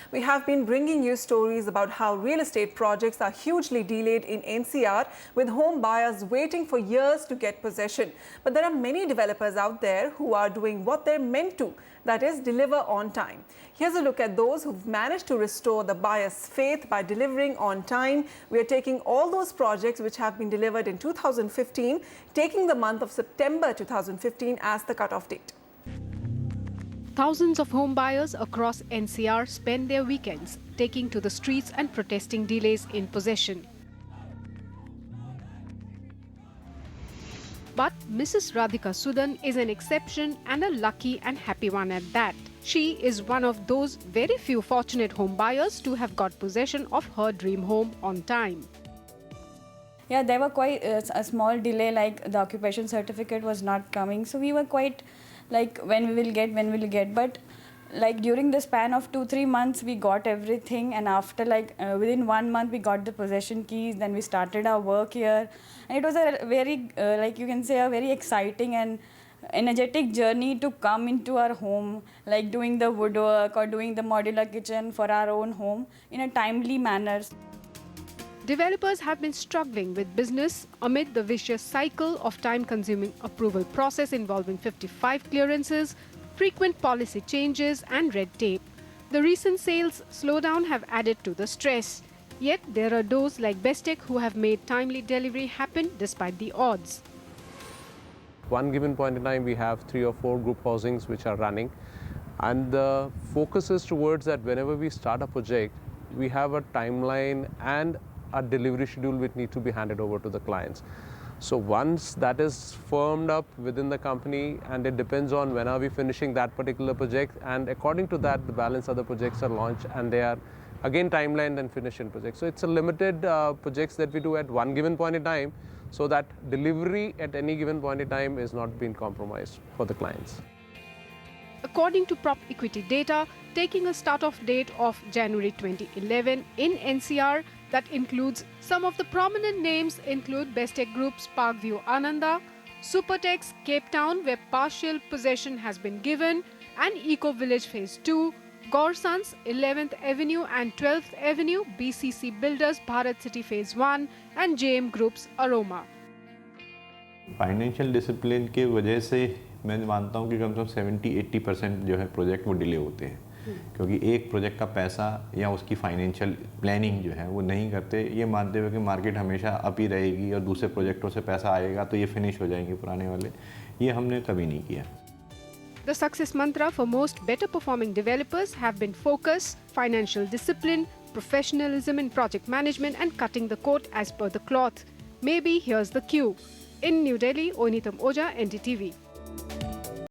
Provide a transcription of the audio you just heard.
We have been bringing you stories about how real estate projects are hugely delayed in NCR, with home buyers waiting for years to get possession. But there are many developers out there who are doing what they're meant to, that is, deliver on time. Here's a look at those who've managed to restore the buyer's faith by delivering on time. We are taking all those projects which have been delivered in 2015, taking the month of September 2015 as the cutoff date. Thousands of home buyers across NCR spend their weekends taking to the streets and protesting delays in possession. But Mrs. Radhika Sudan is an exception, and a lucky and happy one at that. She is one of those very few fortunate home buyers to have got possession of her dream home on time. Yeah, there were quite a small delay, like the occupation certificate was not coming. So we were quite like, when we will get. But like during the span of 2-3 months, we got everything. And after within 1 month, we got the possession keys. Then we started our work here. And it was a very, you can say, a very exciting and energetic journey to come into our home, like doing the woodwork or doing the modular kitchen for our own home in a timely manner. Developers have been struggling with business amid the vicious cycle of time-consuming approval process involving 55 clearances, frequent policy changes and red tape. The recent sales slowdown have added to the stress. Yet there are those like Bestech who have made timely delivery happen despite the odds. One given point in time, we have 3 or 4 group housings which are running, and the focus is towards that whenever we start a project, we have a timeline and a delivery schedule which need to be handed over to the clients. So once that is firmed up within the company, and it depends on when are we finishing that particular project, and according to that the balance of the projects are launched, and they are again timelined and finished in projects. So it's a limited projects that we do at one given point in time, so that delivery at any given point in time is not being compromised for the clients. According to Prop Equity data, taking a start-off date of January 2011 in NCR, that includes some of the prominent names include Bestech Group's Parkview Ananda, Supertex Cape Town, where partial possession has been given, and Eco Village Phase 2, Gorsons 11th Avenue and 12th Avenue, BCC Builders Bharat City Phase 1, and JM Group's Aroma. Financial discipline की वजह से मैं मानता हूँ कि कम से कम 70-80% जो है प्रोजेक्ट वो डिले होते हैं, क्योंकि एक प्रोजेक्ट का पैसा या उसकी फाइनेंशियल प्लानिंग जो है वो नहीं करते, ये मानते हुए कि मार्केट हमेशा अप ही रहेगी और दूसरे प्रोजेक्टों से पैसा आएगा तो ये फिनिश हो जाएंगे पुराने वाले, ये हमने कभी नहीं किया. The success mantra for most better performing developers have been focus, financial discipline, professionalism in project management and cutting the coat as per the cloth. Maybe here's the cue. In New Delhi, Onitam Oja, NDTV.